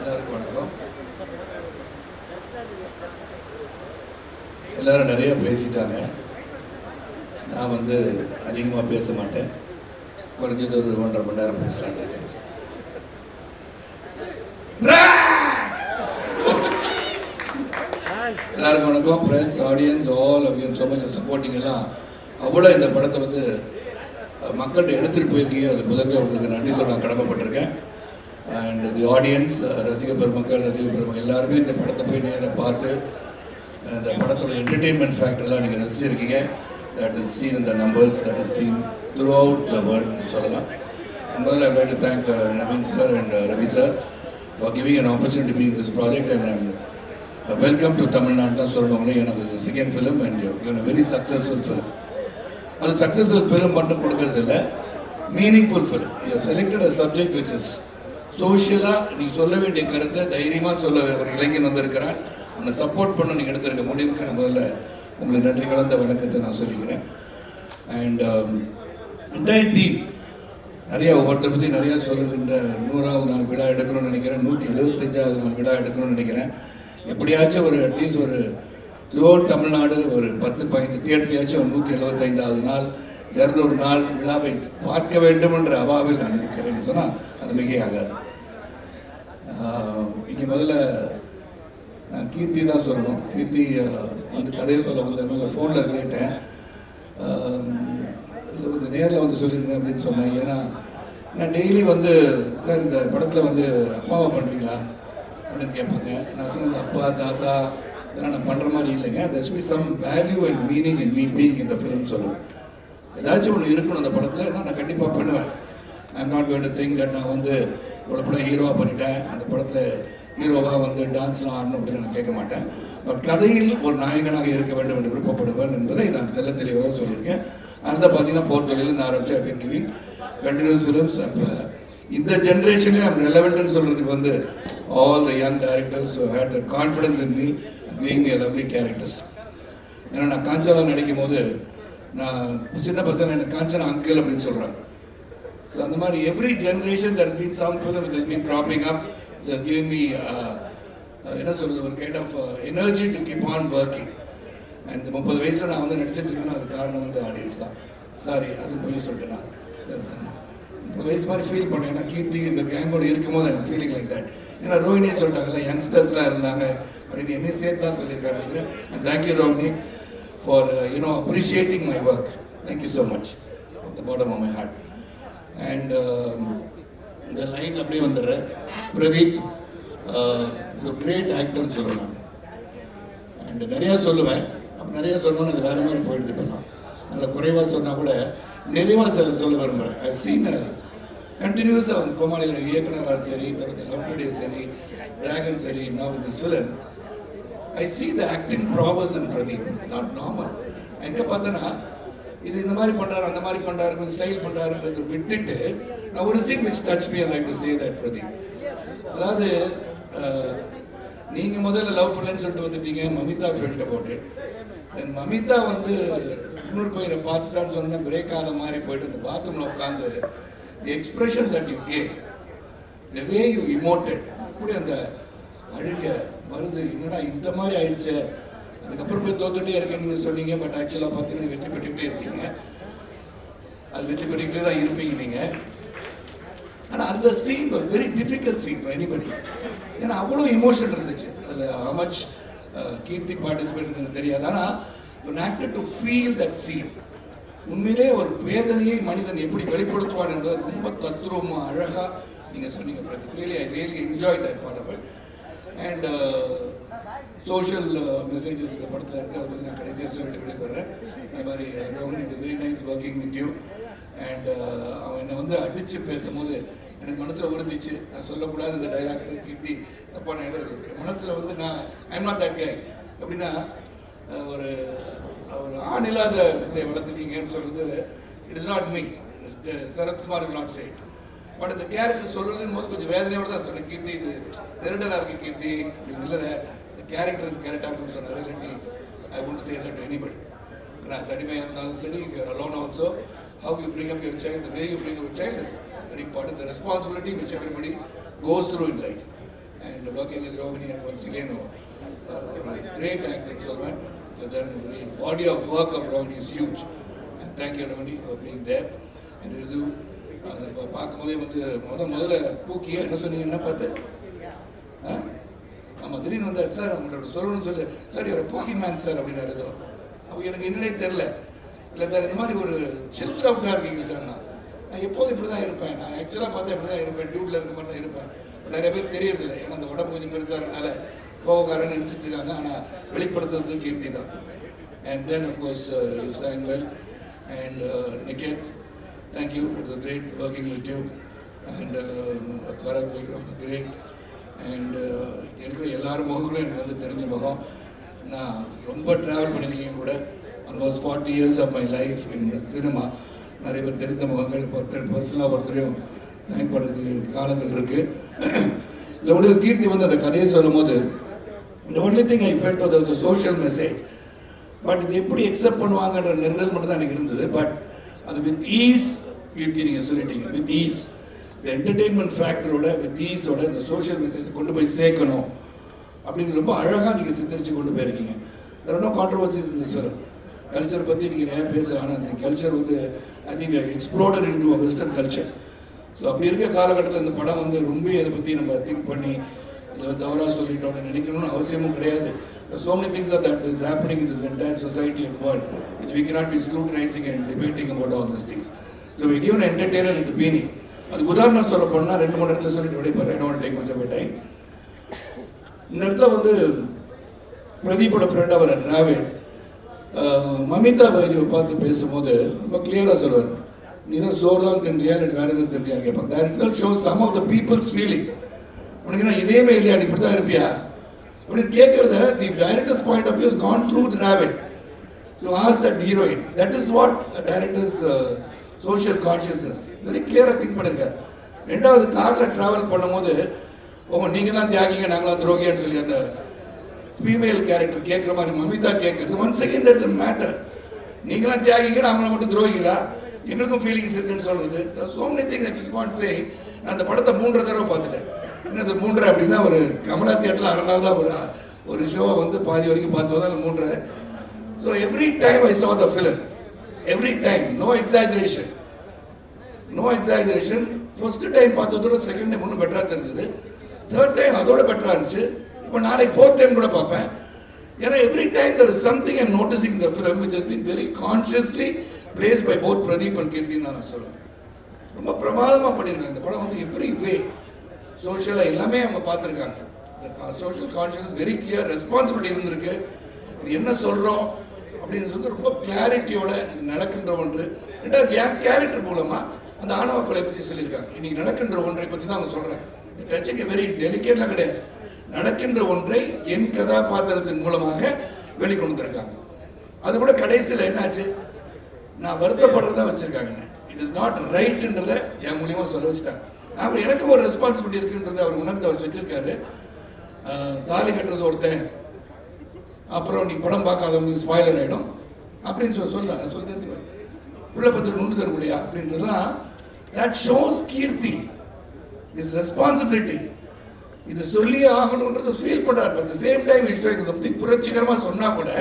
எல்லாருக்கும் வணக்கம். எல்லாரும் நிறைய பேசிட்டாங்க. நான் அதிகமாக பேச மாட்டேன். குறைஞ்சது ஒரு 1.5 மணி நேரம் பேசலான்னு இருக்கேன். எல்லாருக்கும் வணக்கம். Friends, audience, all of you so much சப்போர்ட்டிங். எல்லாம் அவ்வளோ இந்த படத்தை மக்கள்கிட்ட எடுத்துகிட்டு போயிருக்கீங்க. அது முதல்ல உங்களுக்கு நன்றி சொல்ல நான் கடமைப்பட்டிருக்கேன். அண்ட் தி ஆடியன்ஸ், ரசிகர் பெருமக்கள் எல்லாருமே இந்த படத்தை போய் நேராக பார்த்து இந்த படத்தோட என்டர்டெயின்மெண்ட் ஃபேக்டர்லாம் நீங்கள் ரசிச்சிருக்கீங்க. That is seen in the numbers, that is seen throughout the world சொல்லலாம். முதல்ல I like to thank Naveen sir and Ravi sir for giving an opportunity to be in this project. And welcome to Tamil Nadu தான் சொல்லணுங்களே. எனக்கு second film and you very successful film. அது successful film மட்டும் கொடுக்கறது இல்லை, meaningful film. You selected a subject which is சோஷியலாக நீங்கள் சொல்ல வேண்டிய கருத்தை தைரியமாக சொல்ல ஒரு இளைஞன் வந்திருக்கிறான். அவனை சப்போர்ட் பண்ண நீங்கள் எடுத்திருக்க முடிவுக்கு நான் முதல்ல உங்களுக்கு நன்றி கலந்த வணக்கத்தை நான் சொல்லிக்கிறேன். அண்ட் என்டையர் டீம் நிறையா ஒவ்வொருத்தரை பற்றி நிறையா சொல்லுகின்ற 100வது நாள் விழா எடுக்கணும்னு நினைக்கிறேன், 175வது நாள் விழா எடுக்கணும்னு நினைக்கிறேன். எப்படியாச்சும் ஒரு அட்லீஸ்ட் ஒரு த்ரூஅவுட் தமிழ்நாடு ஒரு 10-15 தியேட்டர்லையாச்சும் 175வது நாள் 200 நாள் விழாவை பார்க்க வேண்டும் என்ற அவாவில் நான் இருக்கிறேன்னு சொன்னால் அது மிகையாகாது. இங்கே முதல்ல நான் கீர்த்தி தான் சொல்லணும். கீர்த்தி கதையை சொல்ல ஃபோனில் கேட்டேன். நேரில் சொல்லிடுங்க அப்படின்னு சொன்னேன். ஏன்னா நான் டெய்லி சார் இந்த படத்தில் அப்பாவை பண்ணுறீங்களா அப்படின்னு கேட்பாங்க. நான் சொன்னது அப்பா தாத்தா இதெல்லாம் நான் பண்ணுற மாதிரி இல்லைங்க. That's mean some value and meaning in me being இந்த ஃபிலிம் சொல்லுவேன். ஏதாச்சும் ஒன்று இருக்கணும் அந்த படத்தில், நான் கண்டிப்பாக பண்ணுவேன். I am not going to think that நான் இவ்வளோ படம் ஹீரோவாக பண்ணிட்டேன், அந்த படத்தில் ஹீரோவாக டான்ஸ்லாம் ஆடணும் அப்படின்னு நான் கேட்க மாட்டேன். பட் கதையில் ஒரு நாயகனாக இருக்க வேண்டும் என்று விருப்பப்படுவேன் என்பதை நான் தெளிவாக சொல்லியிருக்கேன். அதுதான் பார்த்தீங்கன்னா போர்த்தொழிலிருந்து ஆரம்பிச்சு I been giving continuous films. அப்போ இந்த ஜென்ரேஷன்லேயே ஐம் ரெலவெண்ட்னு சொல்கிறதுக்கு all the young directors had the confidence in me and being me lovely characters. ஏன்னா நான் காஞ்சனா நடிக்கும் போது நான் சின்ன பசங்க எனக்கு காஞ்சனா அங்கிள் அப்படின்னு சொல்கிறேன். ஸோ அந்த மாதிரி every generation that been some film which has been cropping up giving me என்ன சொல்கிறது ஒரு kind of energy to keep on working. And 30 வயசில் நான் நடிச்சிட்டு இருக்கேன்னா அது காரணம் ஆடியன்ஸ் தான். சாரி அது போய் சொல்லிட்டேன். நான் 30 வயசு மாதிரி ஃபீல் பண்ணேன். ஏன்னா கீர்த்தி இந்த கேங்கோட இருக்கும்போது ஐம் ஃபீலிங் லைக் தட். ஏன்னா ரோஹினியே சொல்லிட்டாங்கல்ல, யங்ஸ்டர்ஸ்லாம் இருந்தாங்க அப்படின்னு என்னையும் சேர்த்து தான் சொல்லியிருக்காங்க நினைக்கிறேன். And thank you Rohini for appreciating my work. Thank you so much from the bottom of my heart. And the line அப்படியே வந்துடுறேன். Pradeep is a great actor சொல்லலாம். அண்ட் நிறையா சொல்லுவேன். அப்போ நிறையா சொல்லணும்னு அது வேறு மாதிரி போயிடுது. இப்போலாம் நல்ல குறைவாக சொன்னால் கூட நிறைவாக சொல்ல விரும்புகிறேன். ஐ சீன் கண்டினியூஸாக கோமாளியில் இயக்குனராக சரி, தொடர்ந்து லவ் டுடே சரி, டிராகன் சரி, now with this villain I see the acting prowess in Pradeep. It's not normal. எங்கே பார்த்தேன்னா இது இந்த மாதிரி பண்ணுறாரு, அந்த மாதிரி பண்ணுறாரு, கொஞ்சம் ஸ்டைல் பண்ணுறாருன்றது விட்டுட்டு நான் ஒரு scene which touched me and like to say that Pradeep. அதாவது நீங்கள் முதல்ல லவ் பண்ணலன்னு சொல்லிட்டு வந்துட்டீங்க, மமிதா felt about it. தென் மமிதா இன்னொரு பையனை பார்த்துட்டான்னு சொன்னா பிரேக் ஆகாத மாதிரி போயிட்டு அந்த பாத்ரூமில் உட்காந்து the expression that you gave, the way you emoted, அப்படி அந்த அழுக வருது, என்னடா இந்த மாதிரி ஆயிடுச்சு. அதுக்கப்புறம் போய் தோத்துட்டே இருக்கேன் நீங்கள் சொன்னீங்க. பட் ஆக்சுவலாக பார்த்தீங்கன்னா வெற்றி பெற்றுக்கிட்டே இருக்கீங்க. அது வெற்றி பெற்றுக்கிட்டே தான் இருப்பீங்க நீங்கள். ஆனால் அந்த scene was very difficult scene for anybody. ஏன்னா அவ்வளோ இமோஷன் இருந்துச்சு அதில். how much கீர்த்தி பார்ட்டிசிபேட் தெரியாது. ஆனால் an actor to feel that scene, உண்மையிலே ஒரு வேதனையை மனிதன் எப்படி வெளிப்படுத்துவான் என்பது ரொம்ப தத்ரூபமாக அழகாக நீங்கள் சொன்னீங்க. Really I really enjoy that part of it. And social messages இந்த படத்தில் இருக்குது. அதை பற்றி நான் கடைசியாக சொல்லிட்டு விடைபெறேன். இந்த மாதிரி Rohini it very nice working with you. And அவன் என்னை அடித்து பேசும்போது எனக்கு மனசில் உறுதிச்சு. நான் சொல்லக்கூடாது இந்த டைலாக் கீர்த்தி தப்பான இடம் மனசில் நான் ஐ எம் நாட் தட் கை. எப்படின்னா ஒரு ஆண் இல்லாத பிள்ளையை வளர்த்துட்டீங்கன்னு சொல்கிறது it is not me. Sarathkumar will not say it. But இந்த கேரக்டர் சொல்கிறதும் போது கொஞ்சம் வேதனையோடு தான் சொன்னேன். கீர்த்தி இது நெருடலாக இருக்குது கீர்த்தி அப்படின்னு இல்லை, இந்த கேரக்டர் இது கரெக்டாக இருக்குன்னு சொன்னார். இல்லாட்டி I won't say that anybody. தனிமையாக இருந்தாலும் சரி, if you are alone also, how you bring up your child, the way you bring up your child is very important. The responsibility which everybody goes through in life. And and working with Rohini and once again a great actor. So the body of work of Rohini is huge. And thank you Rohini for being there. And you do பார்க்கும்போதே வந்து முதல்ல பூக்கிய என்ன சொன்னீங்க, என்ன பார்த்து ஆமாம் திடீர்னு வந்தார் சார் அவங்களோட சொல்லணும்னு சொல்லு சார் இவர் பூக்கி மேன் சார் அப்படின்னாரு. ஏதோ அப்போ எனக்கு என்னன்னே தெரில. இல்லை சார் இந்த மாதிரி ஒரு சில் அவுட்டாக இருக்கீங்க சார். நான் எப்போதும் இப்படி தான் இருப்பேன். நான் ஆக்சுவலாக பார்த்தா இப்படி தான் இருப்பேன், டியூட்டில் இருக்க மாதிரி தான் இருப்பேன். நிறைய பேர் தெரியறதில்லை, ஏன்னா அந்த உடம்பு கொஞ்சம் பெருசாக இருக்கனால கோவக்காரன்னு நினச்சிட்டு இருக்காங்க. ஆனால் வெளிப்படுத்துறது கீர்த்தி தான். And then of course you sang well. And Niket, thank you. It was great working with you. And Bharat Vikram, great. And இருக்கிற எல்லாரும் முகங்களும் எனக்கு வந்து தெரிஞ்ச முகம். நான் ரொம்ப ட்ராவல் பண்ணியிருக்கீங்க கூட. Almost 40 years of my life in cinema. நிறைய பேர் தெரிந்த முகங்கள் பர்சனலாக ஒருத்தரையும் தேங்க் பண்ணுறதுக்கு காலங்கள் இருக்குது. இல்லை உடைய கீர்த்தி வந்து அந்த கதையை சொல்லும் போது the only thing I felt was there was a social message. But இது எப்படி எக்ஸப்ட் பண்ணுவாங்கன்ற நெருடல் மட்டும் தான் எனக்கு இருந்தது. பட் அது வித் ஈஸ் கீர்த்தி நீங்கள் சொல்லிட்டீங்க. வித் ஈஸ் இந்த என்டர்டெயின்மெண்ட் ஃபேக்டரோட வித் ஈஸோட இந்த சோஷியல் மெசேஜ் கொண்டு போய் சேர்க்கணும் அப்படின்னு ரொம்ப அழகாக நீங்கள் சித்தரித்து கொண்டு போயிருக்கீங்க. வேறு நோ கான்ட்ரவர்சிஸ் இந்த சார் கல்ச்சர் பற்றி நீங்கள் நிறையா பேசுகிறேன். ஆனால் இந்த கல்ச்சர் வந்து I think exploited into a western culture. So அப்படி இருக்க காலகட்டத்தில் இந்த படம் வந்து ரொம்ப இதை பற்றி நம்ம திங்க் பண்ணி இதை தவறாக சொல்லிட்டோம் அப்படின்னு நினைக்கணும்னு அவசியமும் கிடையாது. So many things that is happening in this entire society and world which we cannot be scrutinizing and debating about all these things. So we give an entertainer and the meaning. அதுக்கு உதாரணம் சொல்ல போனால் 2-3 இடத்துல சொல்லிட்டு விடைப்பாரு. I don't take much of a time. இந்த இடத்துல வந்து பிரதீப்போட friend அவர் டிராவிட் மமிதா பைஜுவை பார்த்து பேசும்போது ரொம்ப கிளியராக சொல்லுவார், நீ தான் சோறு தான் தின்றியா இல்லை வேறு எதுவும் தின்றியான்னு கேட்பாங்க. That itself shows some of the people's feeling. உனக்கு நான் இதேமே இல்லையா, நீ இப்படி தான் இருப்பியா அப்படின்னு கேட்கறத the director's point of view has gone through the rabbit to ask that heroine. That is what a director's social consciousness very clear-ஆ திங்க் பண்ணிருக்காரு. ரெண்டாவது காரில் ட்ராவல் பண்ணும்போது நீங்கள் தான் தியாகிங்க நாங்களாம் துரோகியான்னு சொல்லி அந்த ஃபீமேல் கேரக்டர் கேட்குற மாதிரி மமிதா கேட்கறது once again that's a matter. நீங்களாம் தியாகிங்க அவங்கள மட்டும் துரோகிங்களா, எங்களுக்கும் ஃபீலிங்ஸ் இருக்குன்னு சொல்றது. so many things that you can't say. நான் அந்த படத்தை 3 தடவை பார்த்துட்டேன். என்னது 3 அப்படின்னா ஒரு கமலா தியேட்டரில் 6 நாள் தான் ஒரு ஷோவை வந்து பாதி வரைக்கும் பார்த்து வந்தால் 3. So every time I saw the film, every time, no exaggeration, no exaggeration. First time பார்த்ததோட செகண்ட் டைம் இன்னும் பெட்டராக தெரிஞ்சது, தேர்ட் டைம் அதோட பெட்டராக இருந்துச்சு. இப்போ நாளைக்கு 4th டைம் கூட பார்ப்பேன். ஏன்னா every time there is something I'm noticing in the film which has been very consciously placed by both Pradeep and Kirti நான் சொல்லுவேன். ரொம்ப பிரமாதமாக பண்ணியிருக்காங்க இந்த படம். வந்து எவ்ரி வே சோஷியலாக எல்லாமே அவங்க பார்த்துருக்காங்க. இந்த social conscious very clear, responsibility இருந்திருக்கு. இது என்ன சொல்கிறோம் அப்படின்னு சொல்லிட்டு ரொம்ப கிளாரிட்டியோட இது நடக்கின்ற ஒன்று. ரெண்டாவது என் கேரக்டர் மூலமாக அந்த ஆணவ கொலை பற்றி சொல்லியிருக்காங்க. இன்னைக்கு நடக்கின்ற ஒன்றை பற்றி தான் அவங்க சொல்கிறேன். இந்த டச்சிங் வெரி டெலிகேட்லாம் கிடையாது. நடக்கின்ற ஒன்றை என் கதாபாத்திரத்தின் மூலமாக வெளிக்கொண்டுருக்காங்க. அது கூட கடைசியில் என்னாச்சு, நான் வருத்தப்படுறதா வச்சுருக்காங்க. இட் இஸ் நாட் ரைட்ன்றத என் மூலியமாக சொல்ல வச்சுட்டாங்க. அப்புறம் எனக்கு ஒரு ரெஸ்பான்சிபிலிட்டி இருக்குன்றது அவர் உணர்ந்து அவர் வச்சிருக்காரு. தாலி கட்டுறது ஒருத்தன், அப்புறம் நீ படம் பார்க்காதவங்க ஸ்பாயிலர் ஆகிடும் அப்படின்னு சொல்லலாம். நான் சொல்லி உள்ள பற்றி நுண்ணு தர முடியா அப்படின்றதுலாம் that shows Keerthi is responsibility. இது சொல்லி ஆகணுன்றது ஃபீல் பண்ணுறாரு. At the same time something புரட்சிகரமாக சொன்னால் கூட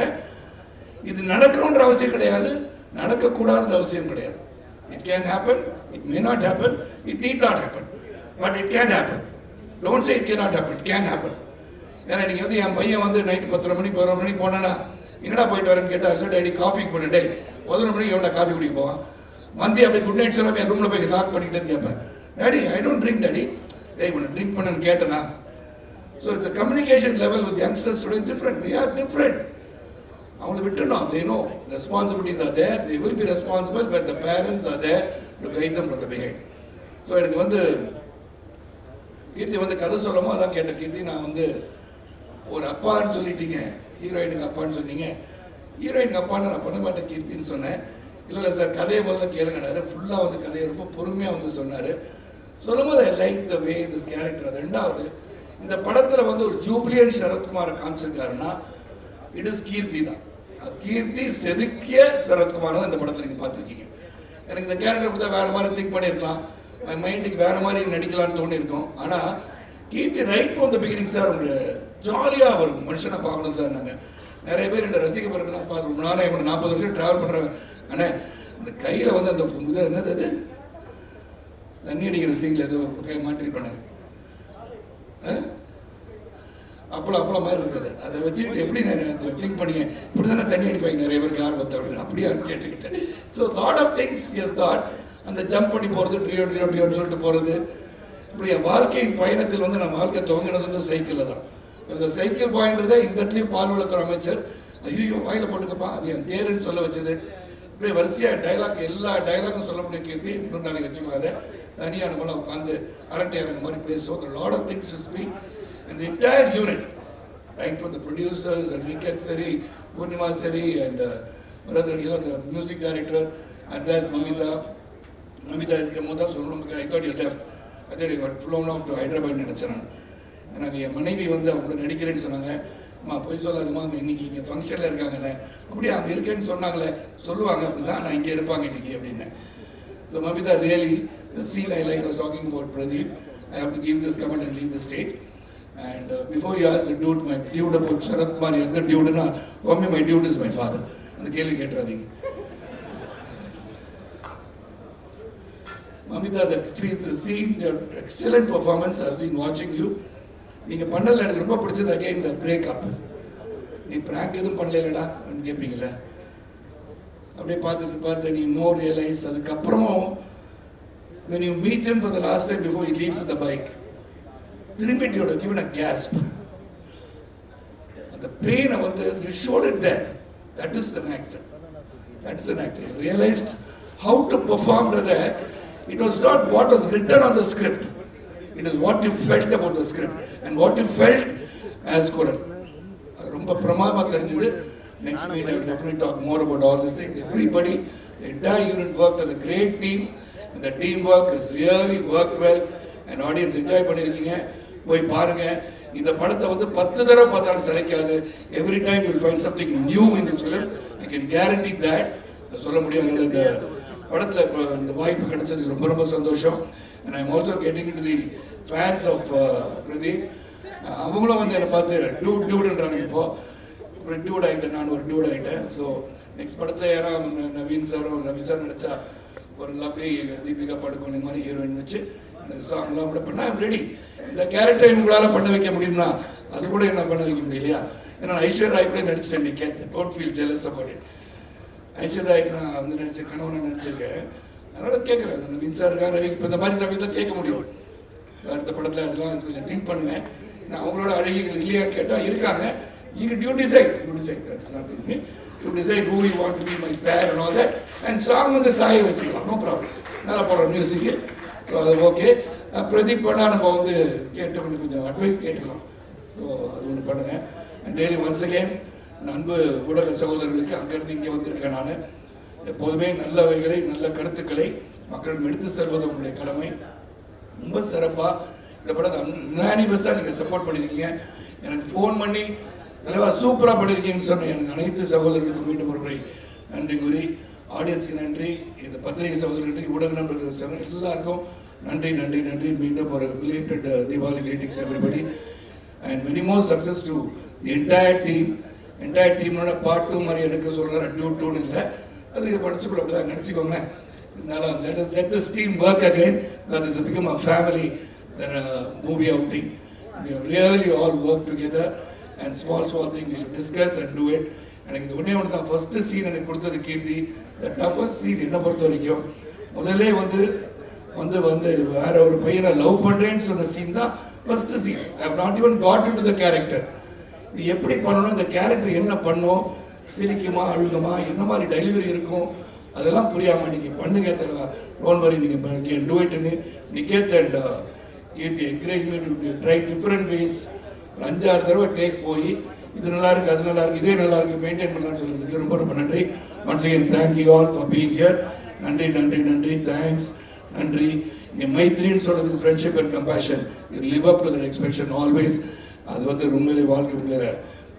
இது நடக்கணுன்ற அவசியம் கிடையாது, நடக்கக்கூடாதுன்ற அவசியம் கிடையாது. It can happen, it may not happen, it need not happen, but it can happen. Don't say it cannot happen, it can happen. ஏன்னா நீங்கள் வந்து என் பையன் வந்து நைட்டு 10 மணி 11 மணிக்கு போனானா எங்கடா போயிட்டு வரேன்னு கேட்டால் இல்லை டேடி காஃபிக்கு போனேன். டே 11 மணிக்கு எவ்வளோ காஃபி குடிக்க போவான் வந்து அப்படி குட் நைட் சொல்லாமல் என் ரூமில் போய் லாக் பண்ணிக்கிட்டேன்னு கேட்பேன். Daddy I don't drink daddy. டே உன்னை ட்ரிங்க் பண்ணன்னு கேட்டேனா. ஸோ இந்த communication level with youngsters today is different. They are different. அவங்களை விட்டுணும். they know responsibilities are there, they will be responsible when the parents are there to guide them from the behind. So எனக்கு வந்து கீர்த்தி வந்து கதை சொல்லமோ அதான் கேட்டேன். கீர்த்தி நான் வந்து ஒரு அப்பான்னு சொல்லிட்டீங்க, ஹீரோயினுக்கு அப்பான்னு சொன்னீங்க, ஹீரோயினுக்கு அப்பான்னு நான் பண்ண மாட்டேன் கீர்த்தின்னு சொன்னேன். இல்லை சார் கதையை முதல்ல கேளுங்கடாரு. ஃபுல்லாக வந்து கதையை ரொம்ப பொறுமையாக வந்து சொன்னார். சொல்லும் போது I like the way this character. ரெண்டாவது இந்த படத்தில் வந்து ஒரு ஜூப்ளியன் சரத்குமாரை காமிச்சிருக்காருன்னா இட் இஸ் கீர்த்தி தான். கீர்த்தி செதுக்கிய சரத்குமார் தான் இந்த படத்தில் நீங்கள் பார்த்துருக்கீங்க. எனக்கு இந்த கேரக்டர் கொடுத்தா வேறு மாதிரி திங்க் பண்ணியிருக்கலாம், மைண்டுக்கு வேறு மாதிரி நடிக்கலான்னு தோணியிருக்கோம். ஆனால் Keerthi right from the beginning sir உங்களுக்கு ஜாலியாக இருக்கும், மனுஷனை பார்க்கணும் சார். நாங்கள் நிறைய பேர் இந்த ரசிகப்படங்கள்லாம் பார்த்து ரொம்ப நாளாக இவங்க 40 வருஷம் ட்ராவல் பண்ணுறாங்க. ஆனால் அந்த கையில் வந்து அந்த என்னது அது தண்ணி அடிக்கிற சீனில் ஏதோ கை மாட்டிருப்பானே அப்பளம் மாதிரி இருக்குது. அதை வச்சுக்கிட்டு எப்படி நான் திங்க் பண்ணி இப்படி தானே தண்ணி அடிப்பாங்க நிறைய பேருக்கு யார் பார்த்த அப்படின்னு அப்படியே கேட்டுக்கிட்டேன். So lot of things as that. அந்த ஜம்ப் பண்ணி போகிறது, ட்ரியோன்னு சொல்லிட்டு போகிறது, இப்படி என் வாழ்க்கையின் பயணத்தில் வந்து நான் வாழ்க்கை துவங்கினது வந்து சைக்கிளில் தான். இந்த சைக்கிள் பாயின்றதே இந்த இடத்துலையும் பால்வளத்துறை அமைச்சர் ஐயோ வாயில் போட்டுக்கப்பா அது என் தேருன்னு சொல்ல வச்சது. இப்படி வரிசையாக டைலாக் எல்லா டைலாக்கும் சொல்ல முடியும் கீர்த்தி. இன்னும் நாளைக்கு வச்சுக்கலாத தனியாக நம்மளாம் உட்காந்து அரட்டை அரங்க மாதிரி பேசுவோம். Lot of things to speak and the entire unit, right from the producers and Vikat Sari, Purnima Sari and brother, you know, the music director, and there's Mamita is Kamoda, so I thought you left. I thought you got flown off to Hyderabad நினைச்சேன். எனக்கு என் மனைவி வந்து அவங்க நடிக்கிறேன்னு சொன்னாங்க. அம்மா போய் சொல்லாதுமா இன்னைக்கு இங்கே ஃபங்க்ஷனில் இருக்காங்கல்ல, அப்படியே அங்கே இருக்கேன்னு சொன்னாங்களே, சொல்லுவாங்க அப்படிதான் நான் இங்கே இருப்பாங்க இன்னைக்கு அப்படின்னு. So Mamita really, the scene I like, I was talking about Pradeep, I have to give this comment and leave the stage. And before you ask the dude, my dude about Sharath Kumar, the dude, for me my dude is my father. And the kelly ketrading. Mamita, the scene, your excellent performance, has been watching you. நீங்க பண்ணல எனக்கு ரொம்ப பிடிச்சது again the breakup. நீ prank எதுவும் பண்ணலடா ன்னு கேப்பீங்கல. அப்படியே பார்த்து நீ no realize அதுக்கு அப்புறமும் when you meet him for the last time before he leaves with the bike, திரும்பிட்டு you would have given a gasp. The pain வந்து you showed it there. That is an actor. That is an actor. You realized how to perform there. It was not what was written on the script. It is what you felt about the script and what you felt as Koral. அது ரொம்ப பிரமாதமா தெரிஞ்சது. Next week I will definitely talk more about all these things. Everybody, the entire unit worked as a great team and the teamwork has really worked well and audience enjoy பண்ணிருக்கீங்க. போய் பாருங்க. இந்த படத்தை வந்து 10 தடவை பார்த்தாலும் சளைக்காது. Every time you will find something new in this film. I can guarantee that. சொல்ல முடியும். இந்த படத்துல இந்த வாய்ப்பு கிடைச்சதுக்கு ரொம்ப ரொம்ப சந்தோஷம். And I am also getting into the fans of Pradeep. அவங்களும் வந்து என்னை பார்த்து டூடுன்றாங்க. இப்போ ஒரு டியூட் ஆகிட்டேன், நான் ஒரு டியூட் ஆகிட்டேன். ஸோ நெக்ஸ்ட் படத்தில் யாராவது நவீன் சாரும் ரவி சார் நினச்சா ஒரு லவ்லி தீபிகா படுகோன் இந்த மாதிரி ஹீரோயின் வச்சு சாங்லாம் கூட பண்ண ஐம் ரெடி. இந்த கேரக்டரை உங்களால் பண்ண வைக்க முடியும்னா அது கூட என்ன பண்ண வைக்க முடியலையா? ஏன்னா ஐஸ்வர் ராய் கூட நடிச்சிட்டேன். நீ don't feel jealous about it. Aishwarya ராய்க்கு நான் வந்து நடிச்சேன், கணவனை நடிச்சிருக்கேன். அதனால கேட்குறேன் நவீன் சார் இருக்காங்க, ரவி இப்போ இந்த மாதிரி சமயத்தில் கேட்க முடியும். அடுத்த படத்தில் அதெல்லாம் கொஞ்சம் திங்க் பண்ணுங்க. நான் அவங்களோட அழகிகள் இல்லையான்னு கேட்டால் இருக்காங்க. You decide. That's nothing. You decide who you want to be my pair and all that. And song வந்து சாய வச்சுக்கலாம், no problem. நல்லா போடுற மியூசிக்கு, ஸோ அது ஓகே. பிரதீப் பண்ணால் நம்ம வந்து கேட்டு கொஞ்சம் அட்வைஸ் கேட்டுக்கலாம். ஸோ அது ஒன்று பண்ணுங்க. அண்ட் டெய்லி ஒன்ஸ் அகேன் அன்பு ஊடக சகோதரர்களுக்கு அங்கேருந்து இங்கே வந்திருக்கேன். நான் எப்போதுமே நல்லவைகளை நல்ல கருத்துக்களை மக்களிடம் எடுத்து செல்வது உங்களுடைய கடமை. ரொம்ப சிறப்பாக இந்த படத்தை யுனானிமஸாக நீங்கள் சப்போர்ட் பண்ணியிருக்கீங்க. எனக்கு ஃபோன் பண்ணி தலைவா சூப்பராக பண்ணியிருக்கீங்கன்னு சொன்னேன். எனக்கு அனைத்து சகோதரர்களுக்கு மீண்டும் ஒரு முறை நன்றி கூறி, ஆடியன்ஸுக்கு நன்றி, இந்த பத்திரிகை சகோதரர்களுக்கு, ஊடக நண்பர்களுக்கு எல்லாருக்கும் நன்றி நன்றி நன்றி. மீண்டும் ஒரு related Deepavali greetings everybody and many more success to the entire team. Entire டீமோட பார்ட் 2 மாதிரி எடுக்க சொல்கிறேன். டூன்னு இல்லை, அது படிச்சுக்குள்ள அப்படி தான் நினச்சிக்கோங்க. அதனால let this team work again, that is become a family than a movie outing. We have really all worked together and small things we should discuss and do it. எனக்கு இது ஒன்று தான் ஃபர்ஸ்ட் சீன் எனக்கு கொடுத்தது கீர்த்தி. The toughest scene என்னை பொறுத்த வரைக்கும் முதல்ல வந்து வந்து வந்து வேற ஒரு பையனை லவ் பண்ணுறேன்னு சொன்ன சீன் தான் first scene. I have not even got into the character. இது எப்படி பண்ணணும், இந்த கேரக்டர் என்ன பண்ணும், சிரிக்குமா அழுகுமா, என்ன மாதிரி டெலிவரி இருக்கும், அதெல்லாம் புரியாமல் நீங்கள் பண்ணுங்க தருவா. டோன்ட் வரி, நீங்கள் கேன் டூ இட்னு Niketh and Keerthi encouragement to try different ways. 5-6 தடவை டேக் போய் இது நல்லா இருக்கு, அது நல்லா இருக்கு, இதே நல்லா இருக்கு, மெயின்டைன் பண்ணலாம்னு சொல்றதுக்கு ரொம்ப ரொம்ப நன்றி. Once again thank you all for being here. நன்றி நன்றி நன்றி, தேங்க்ஸ், நன்றி. இங்கே மைத்ரின்னு சொல்றதுக்கு friendship and compassion, you live up to that expectation always. அது வந்து உண்மையிலே வாழ்க்கையில்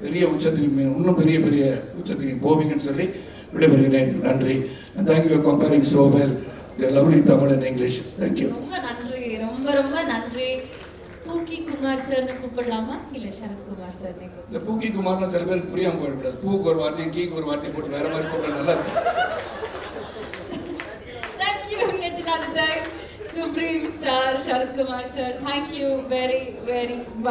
பெரிய உச்சத்துக்கு, இன்னும் பெரிய பெரிய உச்சத்துக்கு போவீங்கன்னு சொல்லி விடைபெறுகிறேன். நன்றி. And thank you for comparing so well the lovely Tamil and English. Thank you. ரொம்ப நன்றி, ரொம்ப ரொம்ப நன்றி. பூக்கி குமார் சார்னு கூப்பிடலாமா இல்ல சரத்குமார் சார்னு இந்த பூக்கி குமார்னா சில பேருக்கு புரியாம போயிடக்கூடாது. பூக்கு ஒரு வார்த்தையும் கீக்கு ஒரு வார்த்தையும் போட்டு வேற மாதிரி கூப்பிட நல்லா இருக்கும். Thank you yet another time, Supreme Star Sharath Kumar sir. Thank you very much.